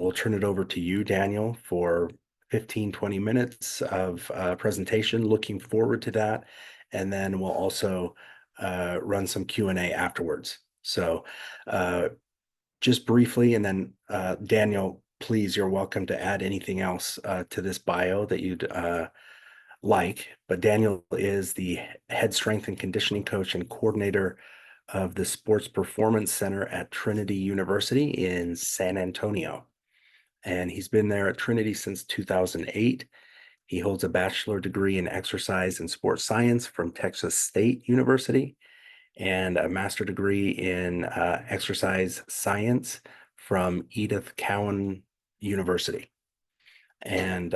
we'll turn it over to you, Daniel, for 15, 20 minutes of presentation. Looking forward to that. And then we'll also run some Q&A afterwards. So just briefly, and then Daniel, please, you're welcome to add anything else to this bio that you'd like. But Daniel is the head strength and conditioning coach and coordinator of the Sports Performance Center at Trinity University in San Antonio. And he's been there at Trinity since 2008. He holds a bachelor degree in exercise and sports science from Texas State University and a master degree in exercise science from Edith Cowan University. And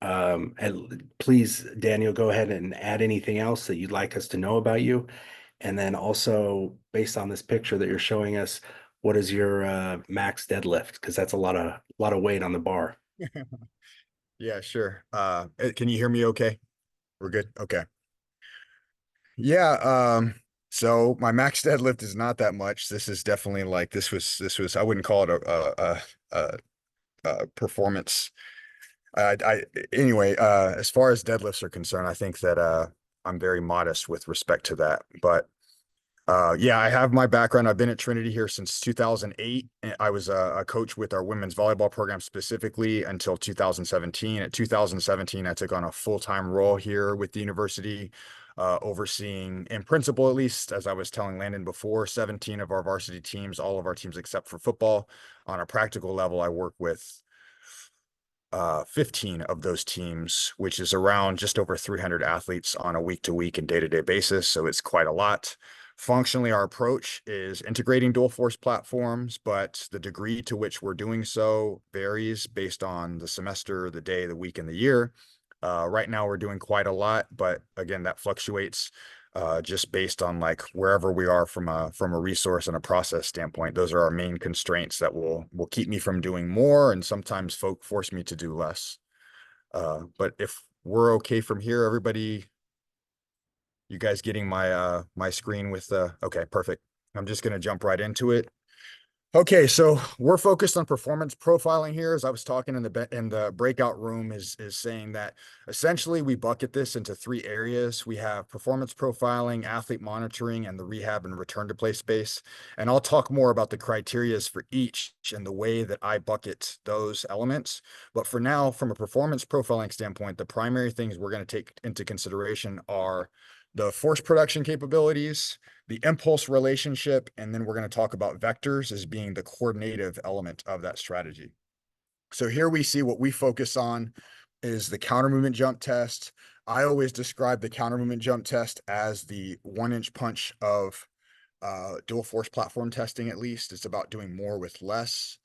and please, Daniel, go ahead and add anything else that you'd like us to know about you. And then also, based on this picture that you're showing us, what is your max deadlift? Because that's a lot of weight on the bar. Yeah, sure. Can you hear me okay? We're good. Okay. Yeah, so my max deadlift is not that much. This is definitely like this was I wouldn't call it a performance. I anyway, as far as deadlifts are concerned, I think that I'm very modest with respect to that. But yeah, I have my background. I've been at Trinity here since 2008. I was a coach with our women's volleyball program specifically until 2017. At 2017, I took on a full-time role here with the university, overseeing, in principle at least, as I was telling Landon before, 17 of our varsity teams, all of our teams except for football. On a practical level, I work with 15 of those teams, which is around just over 300 athletes on a week-to-week and day-to-day basis. So it's quite a lot. Functionally, our approach is integrating dual force platforms, but the degree to which we're doing so varies based on the semester, the day, the week, and the year. Right now, we're doing quite a lot, but again, that fluctuates just based on like wherever we are from a resource and a process standpoint. Those are our main constraints that will keep me from doing more, and sometimes folk force me to do less. But if we're okay from here, everybody, you guys getting my screen with okay, perfect. I'm just gonna jump right into it. Okay, so we're focused on performance profiling here. As I was talking in the breakout room, is saying that essentially we bucket this into three areas. We have performance profiling, athlete monitoring, and the rehab and return to play space. And I'll talk more about the criterias for each and the way that I bucket those elements. But for now, from a performance profiling standpoint, the primary things we're going to take into consideration are the force production capabilities, the impulse relationship, and then we're going to talk about vectors as being the coordinative element of that strategy. So here we see what we focus on is the counter movement jump test. I always describe the counter movement jump test as the 1-inch punch of dual force platform testing. At least it's about doing more with less.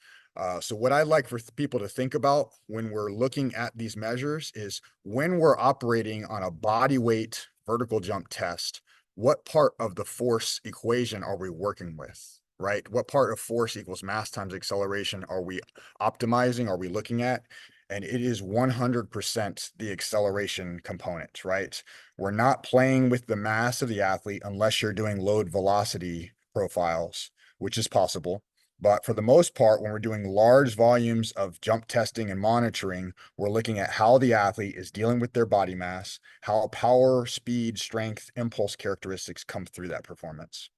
So what I'd like for people to think about when we're looking at these measures is when we're operating on a body weight vertical jump test, what part of the force equation are we working with, right? What part of force equals mass times acceleration are we optimizing, are we looking at? And it is 100% the acceleration component, right? We're not playing with the mass of the athlete unless you're doing load velocity profiles, which is possible. But for the most part, when we're doing large volumes of jump testing and monitoring, we're looking at how the athlete is dealing with their body mass, how power, speed, strength, impulse characteristics come through that performance.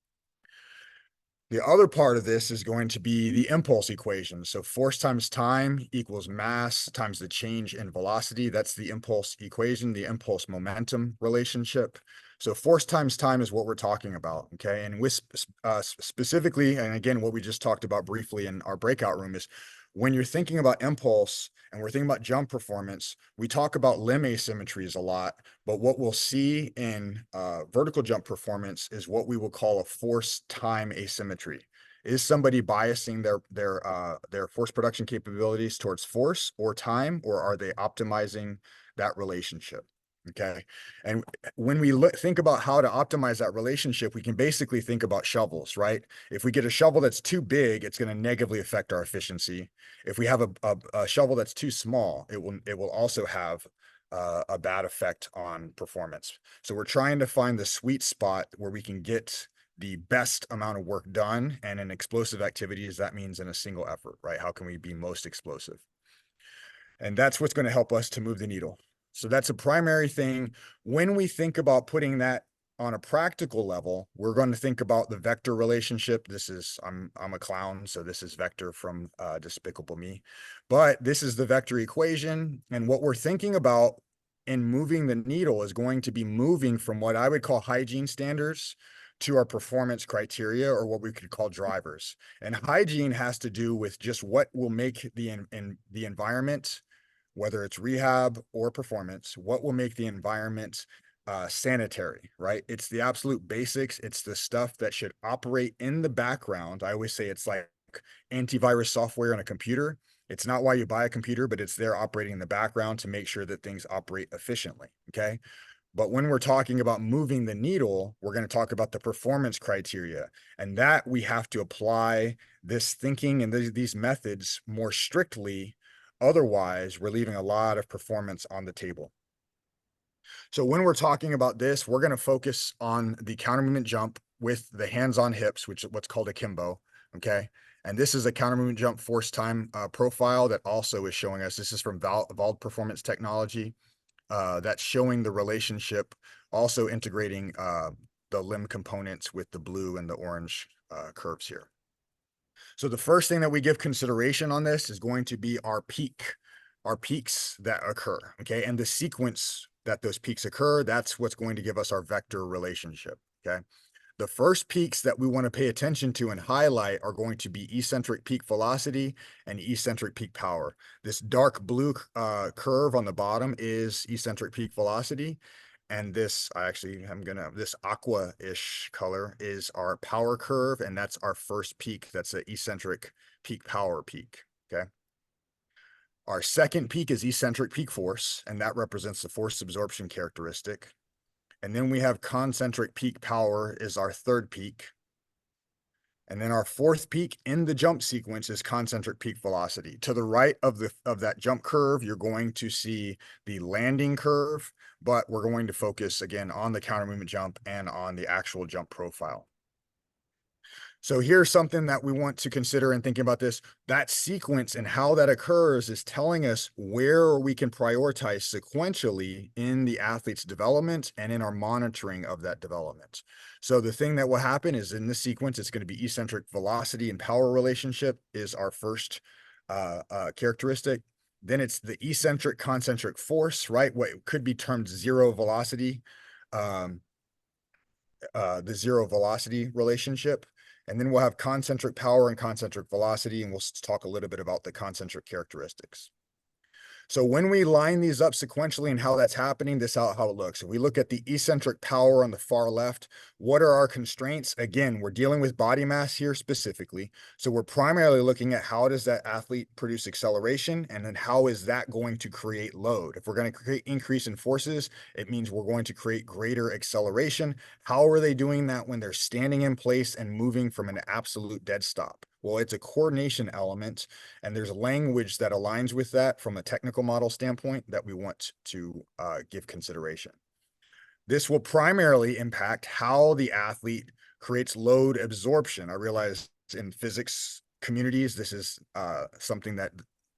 The other part of this is going to be the impulse equation. So force times time equals mass times the change in velocity. That's the impulse equation, the impulse momentum relationship. So force times time is what we're talking about, okay? And with specifically, and again, what we just talked about briefly in our breakout room is when you're thinking about impulse and we're thinking about jump performance, we talk about limb asymmetries a lot, but what we'll see in vertical jump performance is what we will call a force time asymmetry. Is somebody biasing their force production capabilities towards force or time, or are they optimizing that relationship? Okay. And when we think about how to optimize that relationship, we can basically think about shovels, right? If we get a shovel that's too big, it's going to negatively affect our efficiency. If we have a shovel that's too small, it will also have a bad effect on performance. So we're trying to find the sweet spot where we can get the best amount of work done. And in explosive activities, that means in a single effort, right? How can we be most explosive? And that's what's going to help us to move the needle. So that's a primary thing. When we think about putting that on a practical level, we're going to think about the vector relationship. This is, I'm a clown, so this is vector from Despicable Me. But this is the vector equation. And what we're thinking about in moving the needle is going to be moving from what I would call hygiene standards to our performance criteria, or what we could call drivers. And hygiene has to do with just what will make the environment, whether it's rehab or performance, what will make the environment sanitary, right? It's the absolute basics. It's the stuff that should operate in the background. I always say it's like antivirus software on a computer. It's not why you buy a computer, but it's there operating in the background to make sure that things operate efficiently. Okay. But when we're talking about moving the needle, we're going to talk about the performance criteria, and that we have to apply this thinking and these methods more strictly. Otherwise, we're leaving a lot of performance on the table. So when we're talking about this, we're going to focus on the counter movement jump with the hands on hips, which is what's called a kimbo. Okay. And this is a counter movement jump force time profile that also is showing us. This is from Vald Performance Technology. That's showing the relationship, also integrating the limb components with the blue and the orange curves here. So the first thing that we give consideration on this is going to be our peaks that occur, okay? And the sequence that those peaks occur, that's what's going to give us our vector relationship, okay? The first peaks that we want to pay attention to and highlight are going to be eccentric peak velocity and eccentric peak power. This dark blue curve on the bottom is eccentric peak velocity. And this, this aqua-ish color is our power curve, and that's our first peak. That's the eccentric peak power peak, okay? Our second peak is eccentric peak force, and that represents the force absorption characteristic. And then we have concentric peak power is our third peak. And then our fourth peak in the jump sequence is concentric peak velocity. To the right of that jump curve, you're going to see the landing curve, but we're going to focus again on the counter movement jump and on the actual jump profile. So here's something that we want to consider in thinking about this. That sequence and how that occurs is telling us where we can prioritize sequentially in the athlete's development and in our monitoring of that development. So the thing that will happen is in this sequence, it's going to be eccentric velocity and power relationship is our first characteristic. Then it's the eccentric concentric force, right? What could be termed zero velocity, the zero velocity relationship. And then we'll have concentric power and concentric velocity, and we'll talk a little bit about the concentric characteristics. So when we line these up sequentially and how that's happening, this is how it looks. If we look at the eccentric power on the far left, what are our constraints? Again, we're dealing with body mass here specifically. So we're primarily looking at how does that athlete produce acceleration, and then how is that going to create load? If we're going to create increase in forces, it means we're going to create greater acceleration. How are they doing that when they're standing in place and moving from an absolute dead stop? Well, it's a coordination element, and there's language that aligns with that from a technical model standpoint that we want to give consideration. This will primarily impact how the athlete creates load absorption. I realize in physics communities, this is something that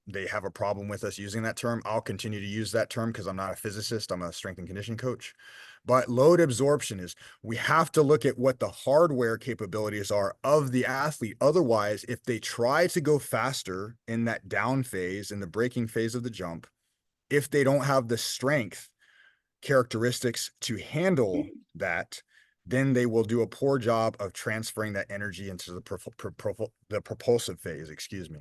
they have a problem with us using that term. I'll continue to use that term because I'm not a physicist, I'm a strength and conditioning coach. But load absorption is, we have to look at what the hardware capabilities are of the athlete. Otherwise, if they try to go faster in that down phase, in the braking phase of the jump, if they don't have the strength characteristics to handle that, then they will do a poor job of transferring that energy into the propulsive phase, excuse me.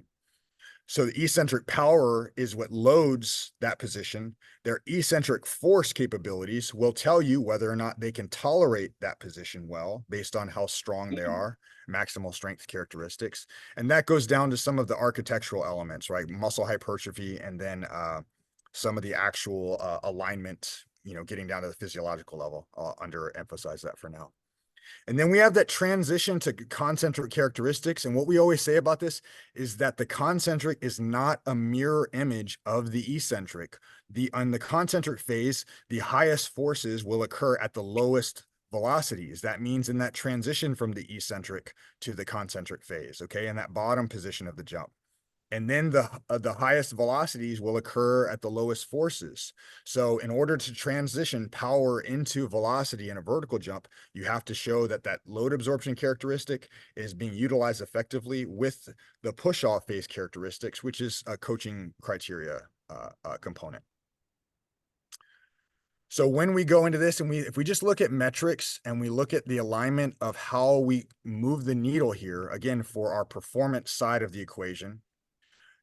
So the eccentric power is what loads that position. Their eccentric force capabilities will tell you whether or not they can tolerate that position well based on how strong they are, maximal strength characteristics. And that goes down to some of the architectural elements, right? Muscle hypertrophy, and then some of the actual alignment, getting down to the physiological level. I'll underemphasize that for now. And then we have that transition to concentric characteristics. And what we always say about this is that the concentric is not a mirror image of the eccentric. On the concentric phase, the highest forces will occur at the lowest velocities. That means in that transition from the eccentric to the concentric phase, okay, in that bottom position of the jump. And then the highest velocities will occur at the lowest forces. So in order to transition power into velocity in a vertical jump, you have to show that that load absorption characteristic is being utilized effectively with the push-off phase characteristics, which is a coaching criteria component. So when we go into this and if we just look at metrics and we look at the alignment of how we move the needle here, again, for our performance side of the equation,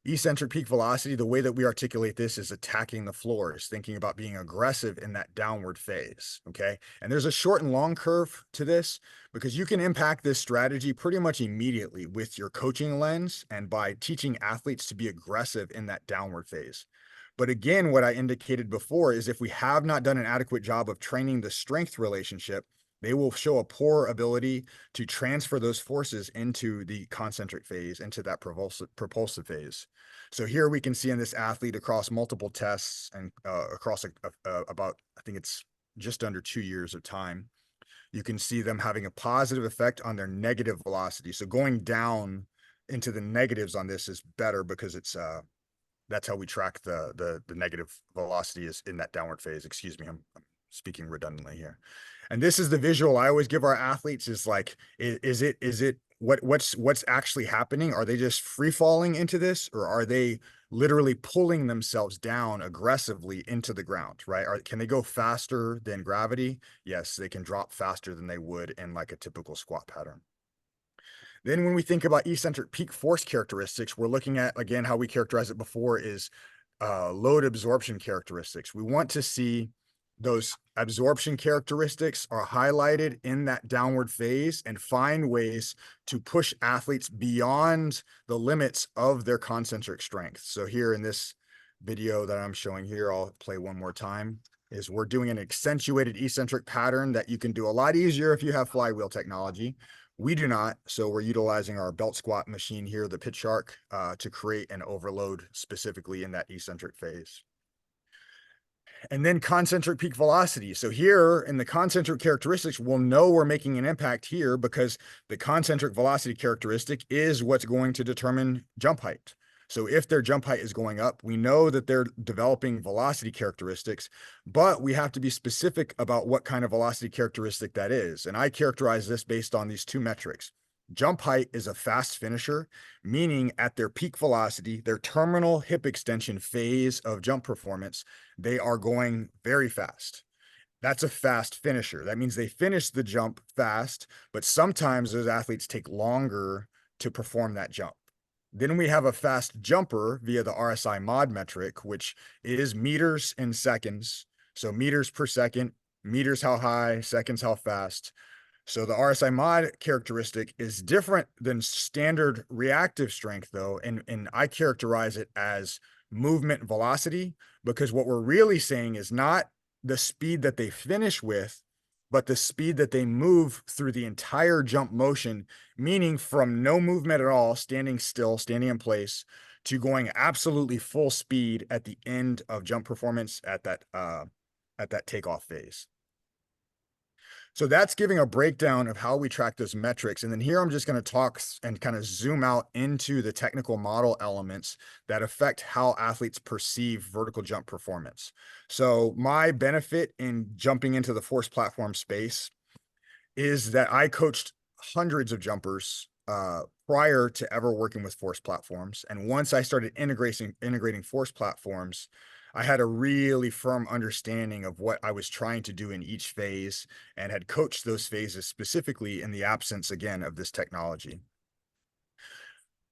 eccentric peak velocity, the way that we articulate this is attacking the floors, thinking about being aggressive in that downward phase, okay? And there's a short and long curve to this because you can impact this strategy pretty much immediately with your coaching lens and by teaching athletes to be aggressive in that downward phase. But again, what I indicated before is if we have not done an adequate job of training the strength relationship, they will show a poor ability to transfer those forces into the concentric phase, into that propulsive phase. So here we can see in this athlete across multiple tests and across about, I think it's just under 2 years of time, you can see them having a positive effect on their negative velocity. So going down into the negatives on this is better because it's that's how we track the negative velocity is in that downward phase. Excuse me, I'm speaking redundantly here. And this is the visual I always give our athletes is like, is it what's actually happening? Are they just free falling into this, or are they literally pulling themselves down aggressively into the ground, right? Can they go faster than gravity? Yes, they can drop faster than they would in like a typical squat pattern. Then when we think about eccentric peak force characteristics, we're looking at, again, how we characterize it before is load absorption characteristics. We want to see those absorption characteristics are highlighted in that downward phase and find ways to push athletes beyond the limits of their concentric strength. So here in this video that I'm showing here, I'll play one more time, is we're doing an accentuated eccentric pattern that you can do a lot easier if you have flywheel technology. We do not, so we're utilizing our belt squat machine here, the Pit Shark, to create an overload specifically in that eccentric phase. And then concentric peak velocity. So here in the concentric characteristics, we'll know we're making an impact here because the concentric velocity characteristic is what's going to determine jump height. So if their jump height is going up, we know that they're developing velocity characteristics, but we have to be specific about what kind of velocity characteristic that is. And I characterize this based on these two metrics. Jump height is a fast finisher, meaning at their peak velocity, their terminal hip extension phase of jump performance, they are going very fast. That's a fast finisher. That means they finish the jump fast, but sometimes those athletes take longer to perform that jump. Then we have a fast jumper via the RSI mod metric, which is meters in seconds. So meters per second, meters how high, seconds how fast. So the RSI mod characteristic is different than standard reactive strength though. And I characterize it as movement velocity, because what we're really saying is not the speed that they finish with, but the speed that they move through the entire jump motion, meaning from no movement at all, standing still, standing in place, to going absolutely full speed at the end of jump performance at that takeoff phase. So that's giving a breakdown of how we track those metrics. And then here I'm just going to talk and kind of zoom out into the technical model elements that affect how athletes perceive vertical jump performance. So my benefit in jumping into the force platform space is that I coached hundreds of jumpers prior to ever working with force platforms. And once I started integrating force platforms, I had a really firm understanding of what I was trying to do in each phase and had coached those phases specifically in the absence, again, of this technology.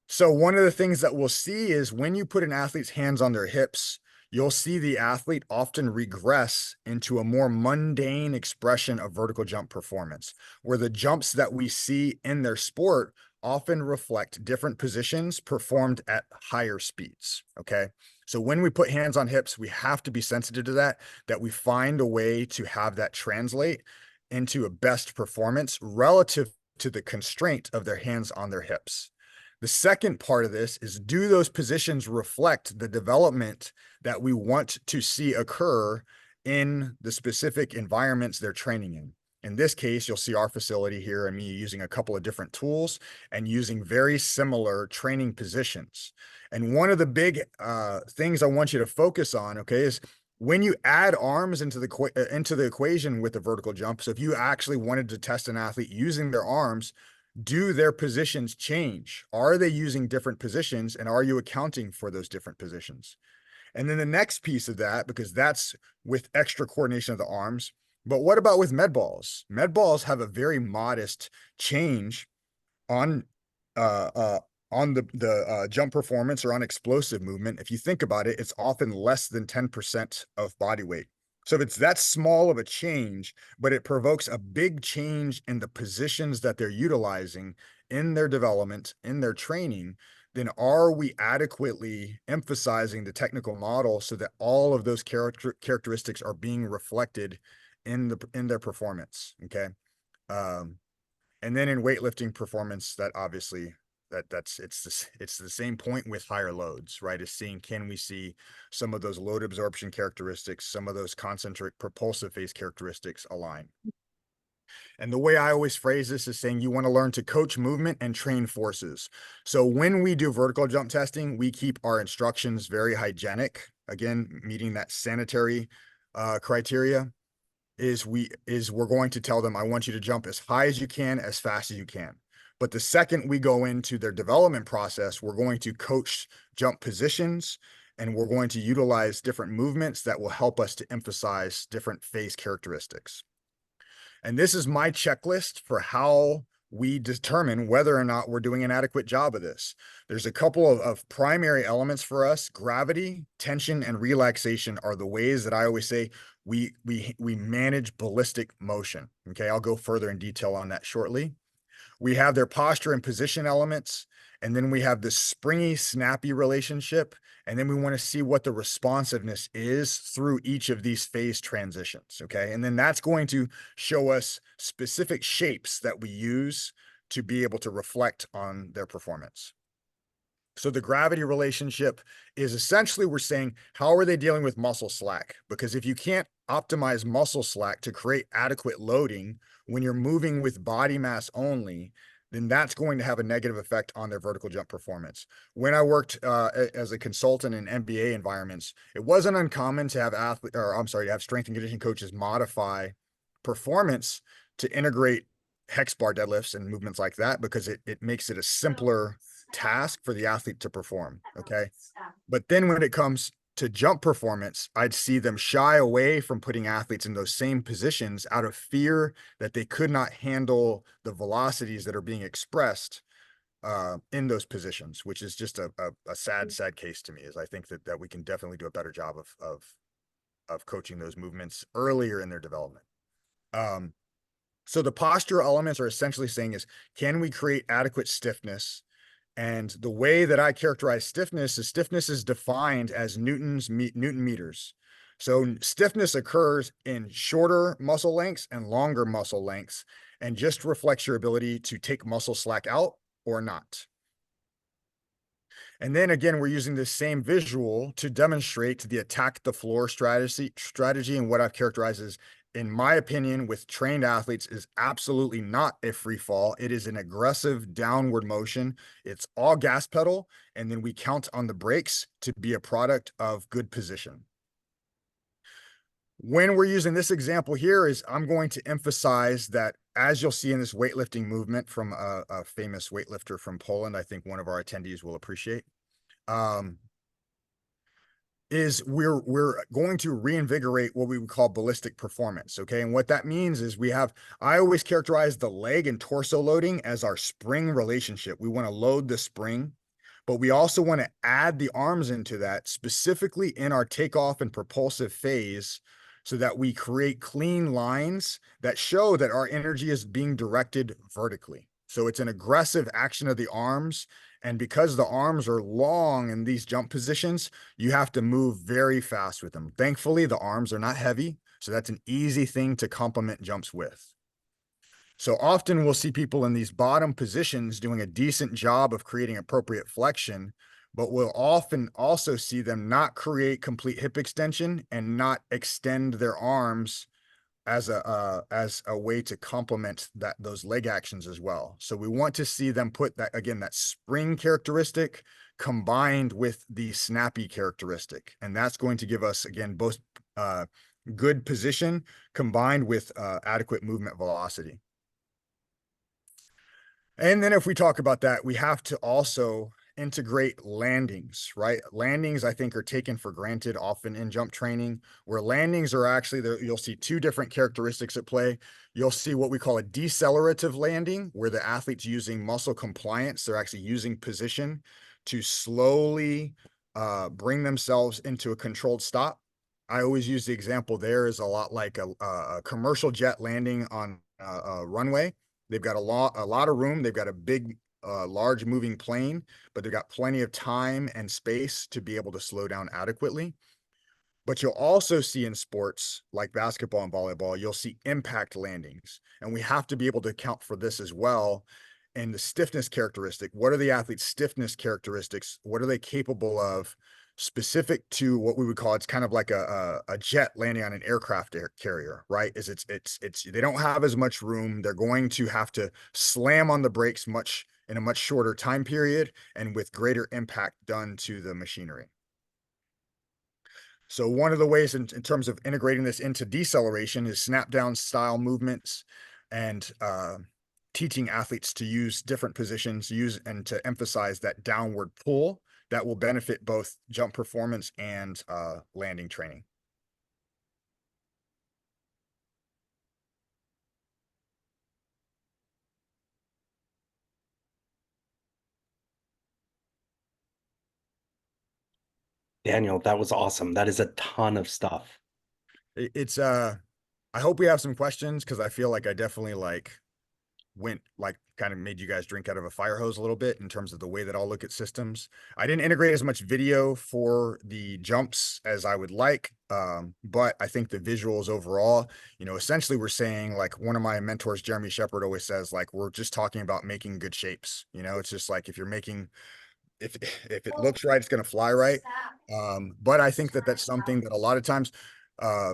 So one of the things that we'll see is when you put an athlete's hands on their hips, you'll see the athlete often regress into a more mundane expression of vertical jump performance, where the jumps that we see in their sport often reflect different positions performed at higher speeds, okay? So when we put hands on hips, we have to be sensitive to that we find a way to have that translate into a best performance relative to the constraint of their hands on their hips. The second part of this is, do those positions reflect the development that we want to see occur in the specific environments they're training in? In this case, you'll see our facility here and me using a couple of different tools and using very similar training positions. And one of the big things I want you to focus on, okay, is when you add arms into the equation with the vertical jump. So if you actually wanted to test an athlete using their arms, do their positions change? Are they using different positions, and are you accounting for those different positions? And then the next piece of that, because that's with extra coordination of the arms, but what about with med balls? Med balls have a very modest change on uh, uh, on the jump performance or on explosive movement. If you think about it, it's often less than 10% of body weight. So if it's that small of a change, but it provokes a big change in the positions that they're utilizing in their development, in their training, then are we adequately emphasizing the technical model so that all of those characteristics are being reflected in their performance? Okay. Um, and then in weightlifting performance, that obviously it's the same point with higher loads, right? Is seeing, can we see some of those load absorption characteristics, some of those concentric propulsive phase characteristics align? And the way I always phrase this is saying you want to learn to coach movement and train forces. So when we do vertical jump testing, we keep our instructions very hygienic, again, meeting that sanitary criteria. We're going to tell them, I want you to jump as high as you can, as fast as you can. But the second we go into their development process, we're going to coach jump positions, and we're going to utilize different movements that will help us to emphasize different phase characteristics. And this is my checklist for how we determine whether or not we're doing an adequate job of this. There's a couple of primary elements for us. Gravity, tension, and relaxation are the ways that I always say we manage ballistic motion. Okay, I'll go further in detail on that shortly. We have their posture and position elements, and then we have the springy, snappy relationship, and then we want to see what the responsiveness is through each of these phase transitions, okay? And then that's going to show us specific shapes that we use to be able to reflect on their performance. So the gravity relationship is essentially, we're saying, how are they dealing with muscle slack? Because if you can't optimize muscle slack to create adequate loading when you're moving with body mass only, then that's going to have a negative effect on their vertical jump performance. When I worked as a consultant in NBA environments, it wasn't uncommon to have to have strength and conditioning coaches modify performance to integrate hex bar deadlifts and movements like that, because it makes it a simpler task for the athlete to perform. Okay. But then when it comes to jump performance, I'd see them shy away from putting athletes in those same positions out of fear that they could not handle the velocities that are being expressed in those positions, which is just a sad case to me. Is I think that we can definitely do a better job of coaching those movements earlier in their development. So the posture elements are essentially saying is, can we create adequate stiffness? And the way that I characterize stiffness is defined as Newton meters. So stiffness occurs in shorter muscle lengths and longer muscle lengths, and just reflects your ability to take muscle slack out or not. And then again, we're using this same visual to demonstrate the attack the floor strategy, and what I've characterized as, in my opinion, with trained athletes, is absolutely not a free fall. It is an aggressive downward motion. It's all gas pedal, and then we count on the brakes to be a product of good position. When we're using this example here, is I'm going to emphasize that, as you'll see in this weightlifting movement from a famous weightlifter from Poland, I think one of our attendees will appreciate, is we're going to reinvigorate what we would call ballistic performance. Okay. And what that means is I always characterize the leg and torso loading as our spring relationship. We want to load the spring, but we also want to add the arms into that, specifically in our takeoff and propulsive phase, so that we create clean lines that show that our energy is being directed vertically. So it's an aggressive action of the arms. And because the arms are long in these jump positions, you have to move very fast with them. Thankfully, the arms are not heavy, so that's an easy thing to complement jumps with. So often we'll see people in these bottom positions doing a decent job of creating appropriate flexion, but we'll often also see them not create complete hip extension and not extend their arms as a way to complement those leg actions as well. So we want to see them put that, again, that spring characteristic combined with the snappy characteristic, and that's going to give us, again, both uh, good position combined with adequate movement velocity. And then if we talk about that, we have to also integrate landings, right? Landings, I think, are taken for granted often in jump training, where landings are actually there. You'll see two different characteristics at play. You'll see what we call a decelerative landing, where the athlete's using muscle compliance. They're actually using position to slowly bring themselves into a controlled stop. I always use the example there is a lot like a commercial jet landing on a runway. They've got a lot of room. They've got a big, large moving plane, but they've got plenty of time and space to be able to slow down adequately. But you'll also see in sports like basketball and volleyball, you'll see impact landings. And we have to be able to account for this as well. And the stiffness characteristic, what are the athlete's stiffness characteristics? What are they capable of specific to what we would call, it's kind of like a jet landing on an aircraft carrier, right? Is it's they don't have as much room. They're going to have to slam on the brakes in a much shorter time period and with greater impact done to the machinery. So one of the ways in terms of integrating this into deceleration is snap down style movements and teaching athletes to use different positions, use and to emphasize that downward pull that will benefit both jump performance and landing training. Daniel, that was awesome. That is a ton of stuff. It's I hope we have some questions because I feel like I definitely like went like kind of made you guys drink out of a fire hose a little bit in terms of the way that I'll look at systems. I didn't integrate as much video for the jumps as I would like, but I think the visuals overall, essentially we're saying, like one of my mentors, Jeremy Shepard, always says, like, we're just talking about making good shapes. It's just like if you're making if it looks right, it's going to fly right. But I think that that's something that a lot of times uh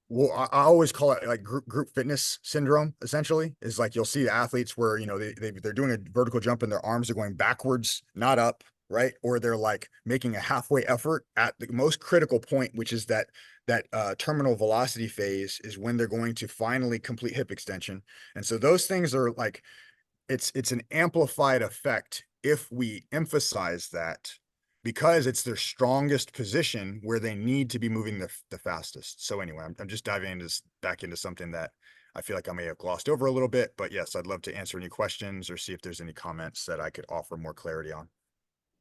well, I always call it like group fitness syndrome. Essentially, is like you'll see athletes where they're doing a vertical jump and their arms are going backwards, not up, right? Or they're like making a halfway effort at the most critical point, which is that terminal velocity phase, is when they're going to finally complete hip extension. And so those things are like it's an amplified effect if we emphasize that because it's their strongest position where they need to be moving the fastest. So anyway, I'm just diving back into something that I feel like I may have glossed over a little bit, but yes, I'd love to answer any questions or see if there's any comments that I could offer more clarity on.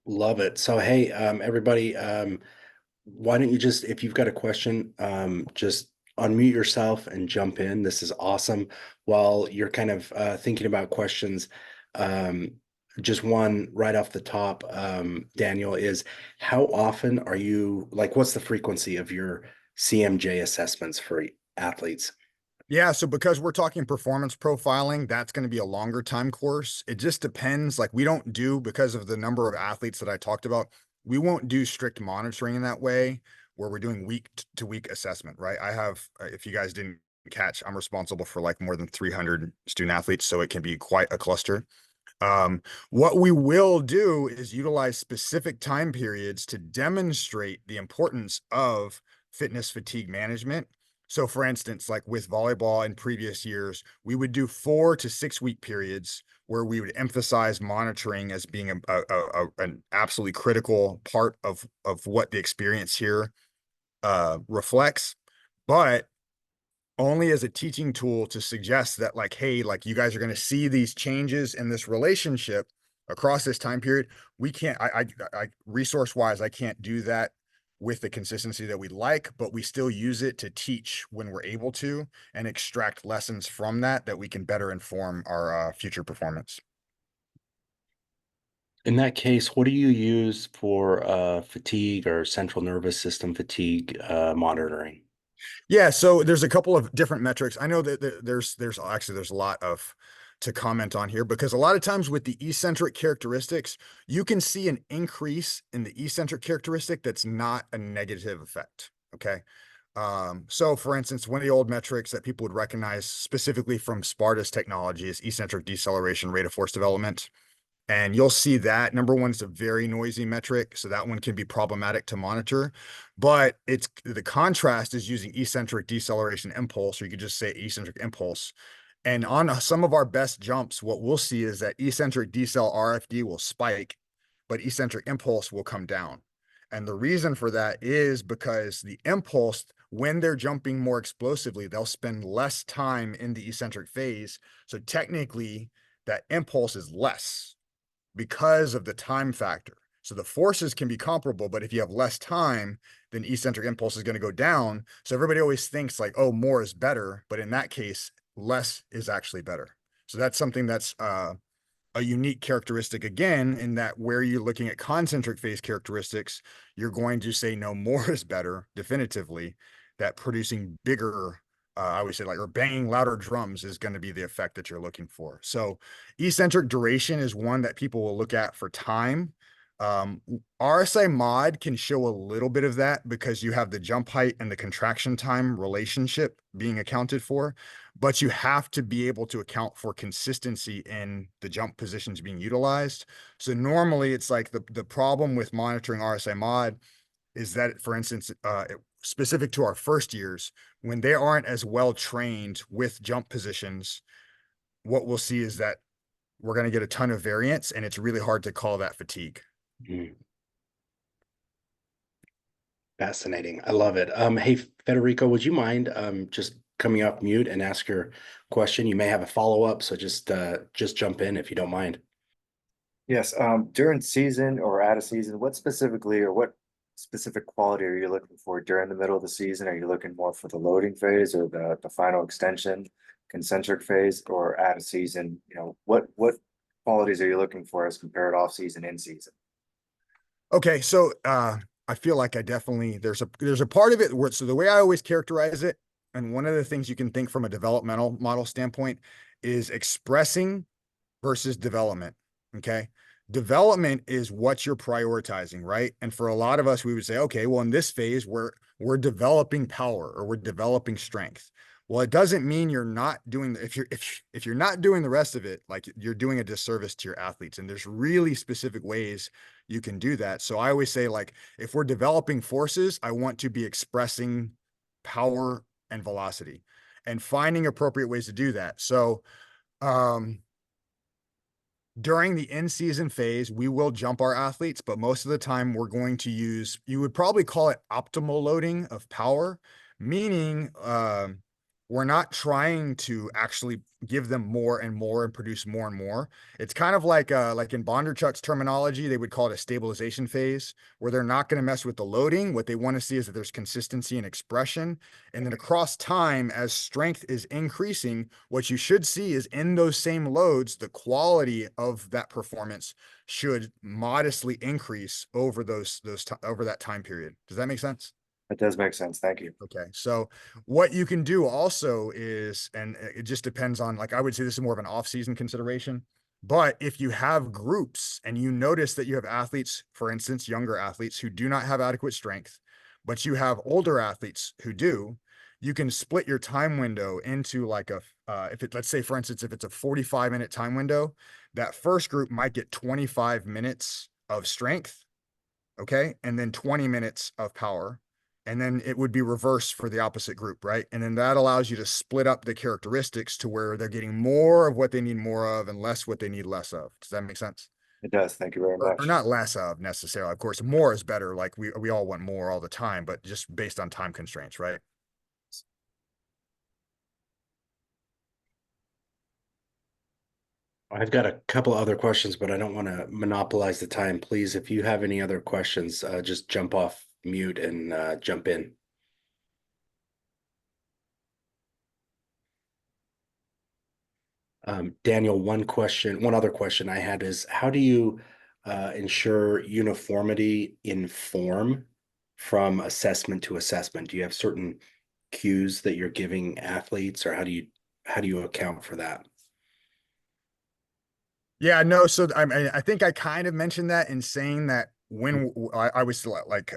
Love it. So, hey, everybody, why don't you just, if you've got a question, just unmute yourself and jump in. This is awesome. While you're kind of thinking about questions, um, just one right off the top, Daniel, is how often are you, like, what's the frequency of your CMJ assessments for athletes? Yeah, so because we're talking performance profiling, that's going to be a longer time course. It just depends. Like we don't do, because of the number of athletes that I talked about, we won't do strict monitoring in that way where we're doing week to week assessment, right? I have, if you guys didn't catch, I'm responsible for like more than 300 student athletes, so it can be quite a cluster. What we will do is utilize specific time periods to demonstrate the importance of fitness fatigue management. So for instance, like with volleyball in previous years, we would do 4 to 6 week periods where we would emphasize monitoring as being an absolutely critical part of what the experience here reflects. But only as a teaching tool to suggest that, like, hey, like you guys are going to see these changes in this relationship across this time period. We can't, I resource wise, I can't do that with the consistency that we'd like, but we still use it to teach when we're able to and extract lessons from that we can better inform our future performance. In that case, what do you use for fatigue or central nervous system fatigue monitoring? Yeah, so there's a couple of different metrics. I know that there's a lot of to comment on here because a lot of times with the eccentric characteristics, you can see an increase in the eccentric characteristic that's not a negative effect. Okay. So for instance, one of the old metrics that people would recognize specifically from Sparta's technology is eccentric deceleration rate of force development. And you'll see that number one is a very noisy metric, so that one can be problematic to monitor. But it's the contrast is using eccentric deceleration impulse, or you could just say eccentric impulse. And on some of our best jumps, what we'll see is that eccentric decel RFD will spike, but eccentric impulse will come down. And the reason for that is because the impulse, when they're jumping more explosively, they'll spend less time in the eccentric phase. So technically, that impulse is less because of the time factor. So the forces can be comparable, but if you have less time, then eccentric impulse is going to go down. So everybody always thinks like, oh, more is better. But in that case, less is actually better. So that's something that's a unique characteristic again, in that where you're looking at concentric phase characteristics, you're going to say no, more is better, definitively, that producing bigger, I would say like, or banging louder drums is going to be the effect that you're looking for. So eccentric duration is one that people will look at for time. RSI mod can show a little bit of that because you have the jump height and the contraction time relationship being accounted for, but you have to be able to account for consistency in the jump positions being utilized. So normally it's like the problem with monitoring RSI mod is that, for instance, specific to our first years, when they aren't as well trained with jump positions, what we'll see is that we're going to get a ton of variance, and it's really hard to call that fatigue. Mm, fascinating. I love it. Hey, Federico, would you mind just coming off mute and ask your question? You may have a follow-up, so just jump in if you don't mind. Yes, during season or out of season, what specifically or what specific quality are you looking for during the middle of the season? Are you looking more for the loading phase or the final extension, concentric phase, or out of season? You know, what qualities are you looking for as compared off season, in season? Okay, so I feel like I definitely there's a part of it where, so the way I always characterize it, and one of the things you can think from a developmental model standpoint is expressing versus development. Okay. Development is what you're prioritizing, right? And for a lot of us, we would say, okay, well, in this phase, we're developing power or we're developing strength. Well, it doesn't mean you're not doing if you're not doing the rest of it, like you're doing a disservice to your athletes. And there's really specific ways you can do that. So I always say, like, if we're developing forces, I want to be expressing power and velocity and finding appropriate ways to do that. So, during the in-season phase, we will jump our athletes, but most of the time we're going to use, you would probably call it optimal loading of power, meaning we're not trying to actually give them more and more and produce more and more. It's kind of like in Bondarchuk's terminology, they would call it a stabilization phase, where they're not going to mess with the loading. What they want to see is that there's consistency and expression. And then across time, as strength is increasing, what you should see is in those same loads, the quality of that performance should modestly increase over over that time period. Does that make sense? That does make sense. Thank you. Okay. So what you can do also is, and it just depends on, like, I would say this is more of an off-season consideration, but if you have groups and you notice that you have athletes, for instance, younger athletes who do not have adequate strength, but you have older athletes who do, you can split your time window into like let's say, for instance, if it's a 45-minute time window, that first group might get 25 minutes of strength. Okay. And then 20 minutes of power. And then it would be reversed for the opposite group, right? And then that allows you to split up the characteristics to where they're getting more of what they need more of and less what they need less of. Does that make sense? It does. Thank you very Or much. not less of necessarily. Of course, more is better. Like we all want more all the time, but just based on time constraints, right? I've got a couple other questions, but I don't want to monopolize the time. Please, if you have any other questions, just jump off mute and jump in. Daniel, one other question I had is, how do you ensure uniformity in form from assessment to assessment? Do you have certain cues that you're giving athletes, or how do you account for that? Yeah, no. So I think I kind of mentioned that in saying that when I was like,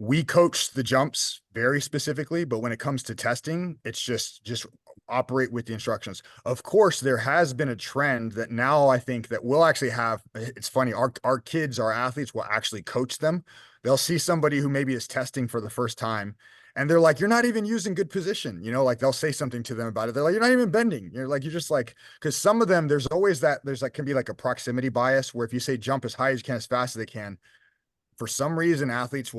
we coach the jumps very specifically, but when it comes to testing, it's just operate with the instructions. Of course, there has been a trend that now I think that we'll actually have, it's funny, our kids, our athletes will actually coach them. They'll see somebody who maybe is testing for the first time and they're like, you're not even using good position, you know, like they'll say something to them about it. They're like, you're not even bending. You're like, you're just like, because some of them, there's always that, there's like, can be like a proximity bias where if you say jump as high as you can, as fast as they can, for some reason athletes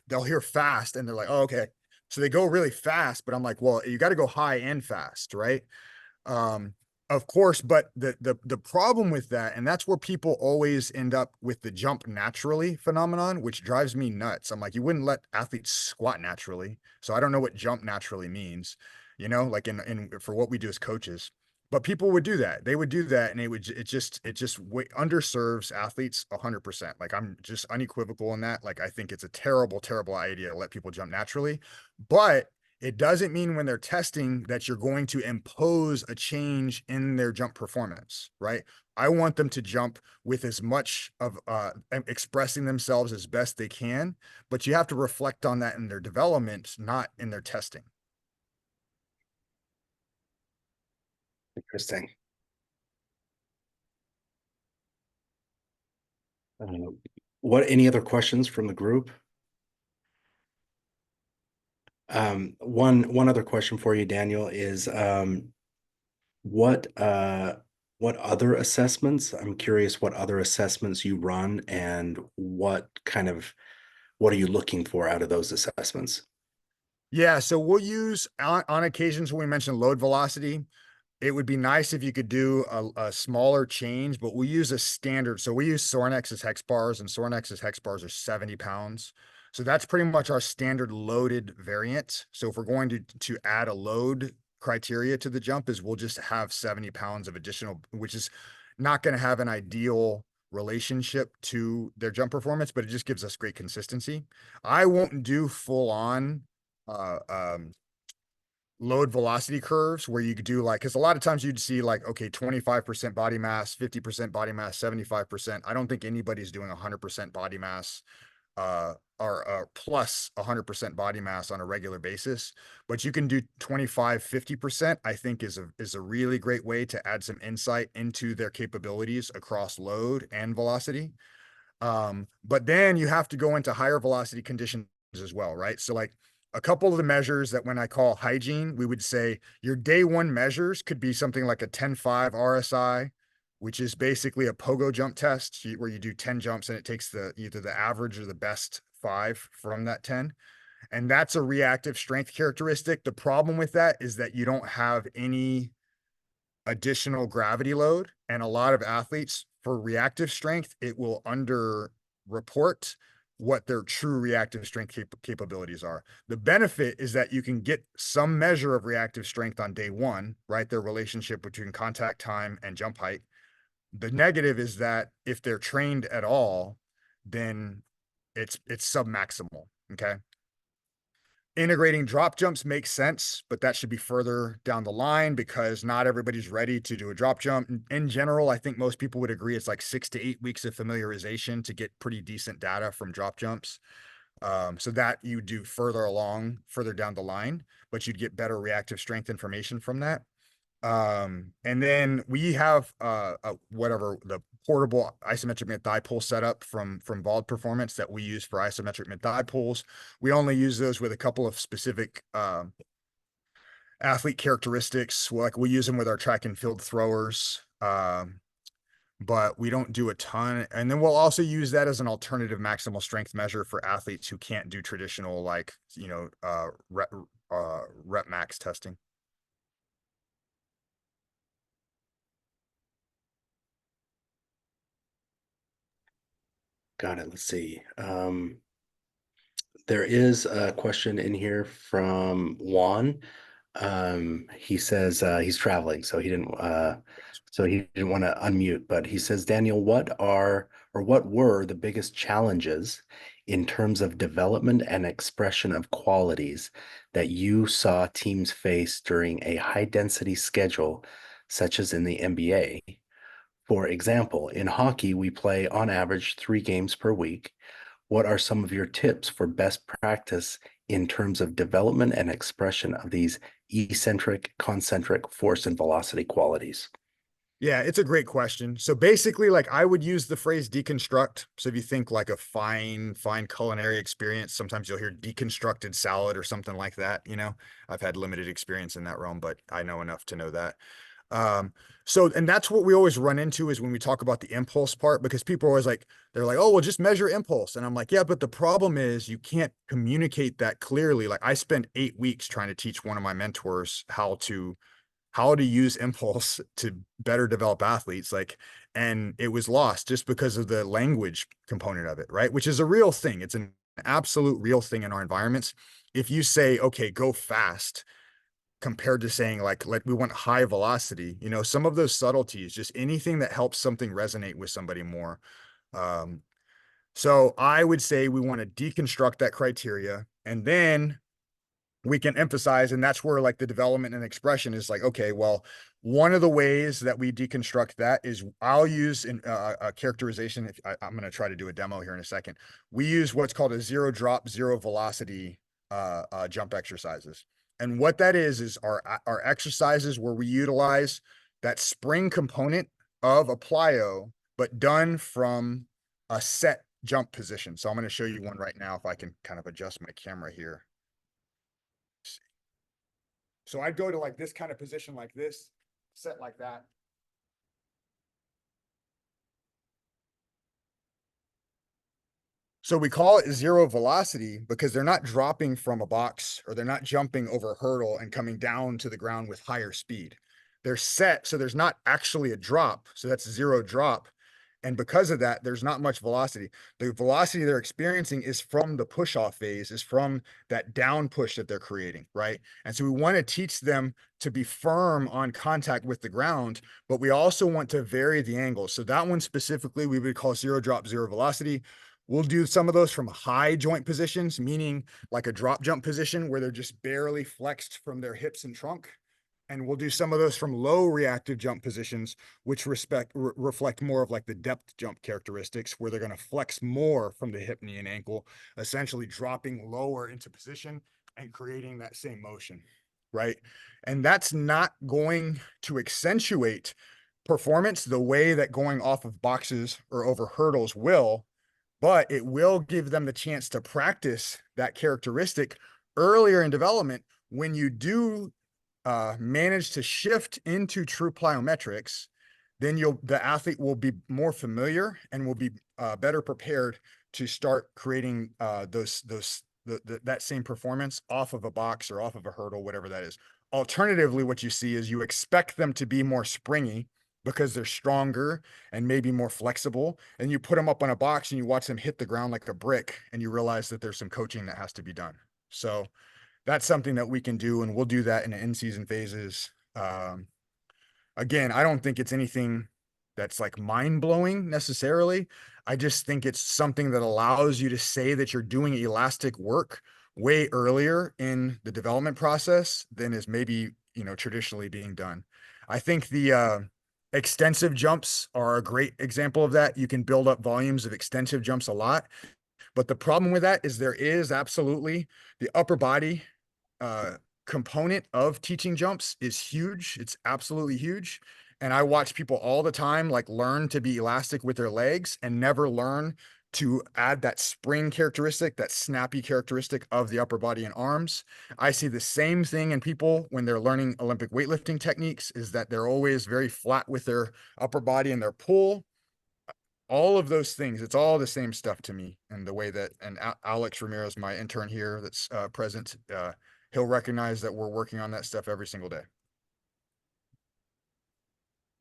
they'll hear fast and they're like, oh, okay. So they go really fast, but I'm like, well, you got to go high and fast, right? Um, of course, but the problem with that, and that's where people always end up with the jump naturally phenomenon, which drives me nuts. I'm like, you wouldn't let athletes squat naturally. So I don't know what jump naturally means, you know, like in for what we do as coaches. But people would do that. They would do that, and it just underserves athletes 100%. Like I'm just unequivocal in that. Like I think it's a terrible, terrible idea to let people jump naturally. But it doesn't mean when they're testing that you're going to impose a change in their jump performance, right? I want them to jump with as much of expressing themselves as best they can, but you have to reflect on that in their development, not in their testing. Interesting. What, any other questions from the group? One other question for you, Daniel, is what what other assessments? I'm curious what other assessments you run and what are you looking for out of those assessments? Yeah, so we'll use on occasions when we mention load velocity, it would be nice if you could do a smaller change, but we use a standard. So we use Sorinex's hex bars, and Sorinex's hex bars are 70 pounds. So that's pretty much our standard loaded variant. So if we're going to add a load criteria to the jump, is we'll just have 70 pounds of additional, which is not going to have an ideal relationship to their jump performance, but it just gives us great consistency. I won't do full on uh, um, load velocity curves where you could do like, because a lot of times you'd see like, okay, 25% body mass, 50% body mass, 75%. I don't think anybody's doing 100% body mass or plus 100% body mass on a regular basis, but you can do 25, 50%, I think is a really great way to add some insight into their capabilities across load and velocity. But then you have to go into higher velocity conditions as well, right? So like a couple of the measures that when I call hygiene, we would say your day one measures could be something like a 10-5 RSI, which is basically a pogo jump test where you do 10 jumps and it takes either the average or the best 5 from that 10. And that's a reactive strength characteristic. The problem with that is that you don't have any additional gravity load. And a lot of athletes for reactive strength, it will under report what their true reactive strength capabilities are. The benefit is that you can get some measure of reactive strength on day one, right? Their relationship between contact time and jump height. The negative is that if they're trained at all, then it's submaximal. Okay. Integrating drop jumps makes sense, but that should be further down the line because not everybody's ready to do a drop jump. In general, I think most people would agree it's like 6 to 8 weeks of familiarization to get pretty decent data from drop jumps. So that you do further down the line, but you'd get better reactive strength information from that. And then we have whatever the portable isometric mid-thigh pull setup from Vault Performance that we use for isometric mid-thigh pulls. We only use those with a couple of specific athlete characteristics. Like we use them with our track and field throwers. But we don't do a ton. And then we'll also use that as an alternative maximal strength measure for athletes who can't do traditional, like, rep max testing. Got it. Let's see. There is a question in here from Juan. He says he's traveling, so he didn't want to unmute, but he says, Daniel, what were the biggest challenges in terms of development and expression of qualities that you saw teams face during a high density schedule, such as in the NBA? For example, in hockey, we play on average 3 games per week. what are some of your tips for best practice in terms of development and expression of these eccentric, concentric force and velocity qualities? Yeah, it's a great question. So basically, like I would use the phrase deconstruct. So if you think like a fine culinary experience, sometimes you'll hear deconstructed salad or something like that. I've had limited experience in that realm, but I know enough to know that. Um, and that's what we always run into is when we talk about the impulse part, because people are always like, they're like, oh, well, just measure impulse. And I'm like, yeah, but the problem is you can't communicate that clearly. Like I spent 8 weeks trying to teach one of my mentors how to use impulse to better develop athletes, and it was lost just because of the language component of it, right? Which is a real thing. It's an absolute real thing in our environments. If you say, okay, go fast, compared to saying like we want high velocity, some of those subtleties, just anything that helps something resonate with somebody more. um so I would say we want to deconstruct that criteria, and then we can emphasize, and that's where like the development and expression is like, okay, well, one of the ways that we deconstruct that is I'll use a characterization. I'm going to try to do a demo here in a second. We use what's called a zero drop, zero velocity jump exercises. And what that is our exercises where we utilize that spring component of a plyo, but done from a set jump position. So I'm going to show you one right now if I can kind of adjust my camera here. So I'd go to like this kind of position like this, set like that. So we call it zero velocity because they're not dropping from a box, or they're not jumping over a hurdle and coming down to the ground with higher speed. They're set, so there's not actually a drop. So that's zero drop. And because of that, there's not much velocity. The velocity they're experiencing is from the push off phase, is from that down push that they're creating, right? And so we want to teach them to be firm on contact with the ground, but we also want to vary the angle. So that one specifically, we would call zero drop, zero velocity. We'll do some of those from high joint positions, meaning like a drop jump position where they're just barely flexed from their hips and trunk. And we'll do some of those from low reactive jump positions, which reflect more of like the depth jump characteristics, where they're going to flex more from the hip, knee, and ankle, essentially dropping lower into position and creating that same motion, right? And that's not going to accentuate performance the way that going off of boxes or over hurdles will, but it will give them the chance to practice that characteristic earlier in development. When you do manage to shift into true plyometrics, then the athlete will be more familiar and will be better prepared to start creating that same performance off of a box or off of a hurdle, whatever that is. Alternatively, what you see is you expect them to be more springy because they're stronger and maybe more flexible, and you put them up on a box and you watch them hit the ground like a brick, and you realize that there's some coaching that has to be done. So that's something that we can do, and we'll do that in the in-season phases. Again, I don't think it's anything that's like mind-blowing necessarily. I just think it's something that allows you to say that you're doing elastic work way earlier in the development process than is maybe, traditionally being done. I think the extensive jumps are a great example of that. You can build up volumes of extensive jumps a lot, but the problem with that is there is absolutely the upper body component of teaching jumps is huge. It's absolutely huge. And I watch people all the time, like learn to be elastic with their legs and never learn to add that spring characteristic, that snappy characteristic of the upper body and arms. I see the same thing in people when they're learning Olympic weightlifting techniques, is that they're always very flat with their upper body and their pull. All of those things, it's all the same stuff to me. And the way that, and Alex Ramirez, my intern here that's present, he'll recognize that we're working on that stuff every single day.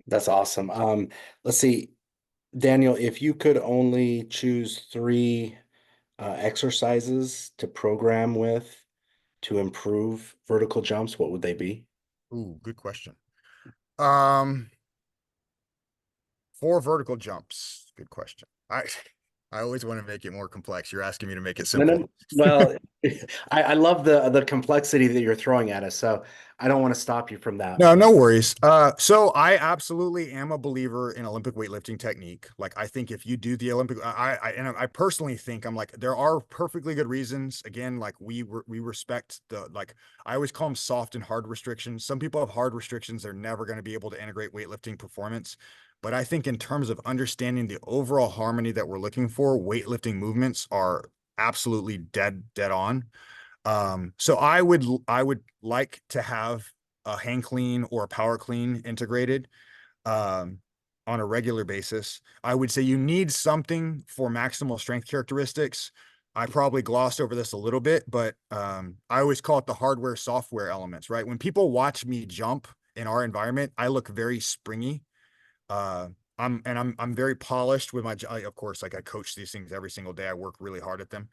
That's awesome. Let's see, Daniel, if you could only choose three exercises to program with to improve vertical jumps, what would they be? Ooh, good question. Um, 4 vertical jumps. Good question. I always want to make it more complex. You're asking me to make it No, simple. no, well, I love the complexity that you're throwing at us, so I don't want to stop you from that. No, no worries. So I absolutely am a believer in Olympic weightlifting technique. Like, I think if you do the Olympic, I personally think I'm like, there are perfectly good reasons. Again, like we respect the, like, I always call them soft and hard restrictions. Some people have hard restrictions. They're never going to be able to integrate weightlifting performance. But I think in terms of understanding the overall harmony that we're looking for, weightlifting movements are absolutely dead on. So I would like to have a hang clean or a power clean integrated um, on a regular basis. I would say you need something for maximal strength characteristics. I probably glossed over this a little bit, but I always call it the hardware software elements, right? When people watch me jump in our environment, I look very springy. Uh, I'm very polished with my, of course, like I coach these things every single day. I work really hard at them.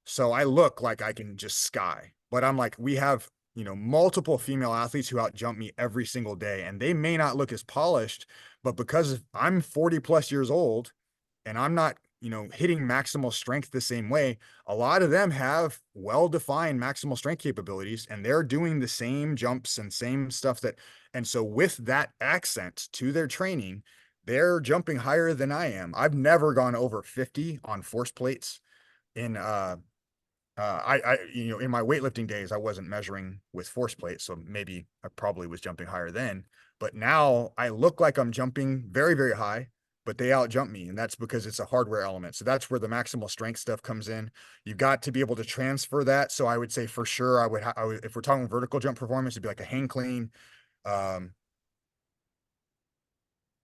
So I look like I can just sky, but I'm like, we have, multiple female athletes who out jump me every single day, and they may not look as polished, but because I'm 40 plus years old and I'm not, hitting maximal strength the same way, a lot of them have well-defined maximal strength capabilities and they're doing the same jumps and same stuff and so with that accent to their training, they're jumping higher than I am. I've never gone over 50 on force plates in in my weightlifting days, I wasn't measuring with force plates, so maybe I probably was jumping higher then. But now I look like I'm jumping very, very high, but they out jump me, and that's because it's a hardware element. So that's where the maximal strength stuff comes in. You've got to be able to transfer that. So I would say for sure, if we're talking vertical jump performance, it'd be like a hang clean. Um,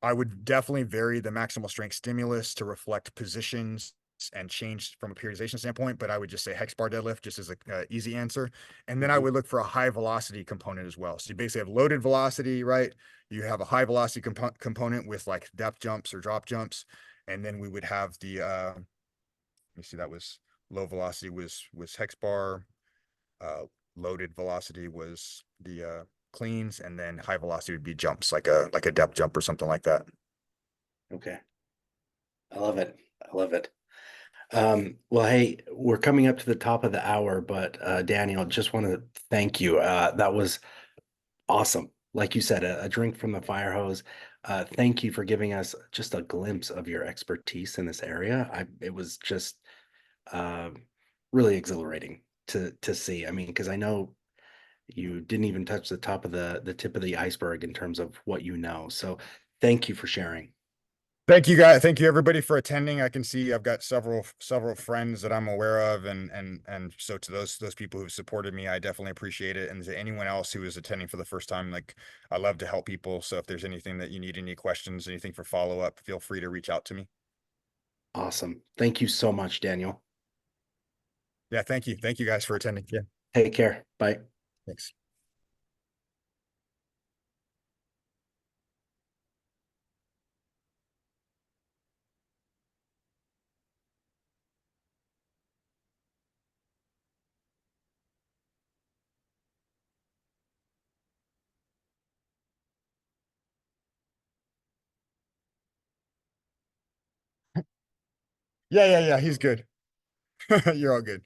I would definitely vary the maximal strength stimulus to reflect positions and change from a periodization standpoint, but I would just say hex bar deadlift just as a easy answer. And then I Mhm. would look for a high velocity component as well. So you basically have loaded velocity, right? You have a high velocity component with like depth jumps or drop jumps. And then we would have let me see, that was low velocity was hex bar, uh, loaded velocity was the cleans, and then high velocity would be jumps like a depth jump or something like that. Okay, I love it. I love it. Well, hey, we're coming up to the top of the hour, but Daniel, just want to thank you. That was awesome. Like you said, a drink from the fire hose. Thank you for giving us just a glimpse of your expertise in this area. It was just uh, really exhilarating to see. I mean, because I know you didn't even touch the top of the tip of the iceberg in terms of what you know. So thank you for sharing. Thank you guys. Thank you everybody for attending. I can see I've got several friends that I'm aware of, and so to those people who've supported me, I definitely appreciate it. And to anyone else who is attending for the first time, like, I love to help people. So if there's anything that you need, any questions, anything for follow up, feel free to reach out to me. Awesome. Thank you so much, Daniel. Yeah, thank you. Thank you guys for attending. Yeah, Take care. Bye. thanks. Yeah, yeah, yeah. He's good. You're all good.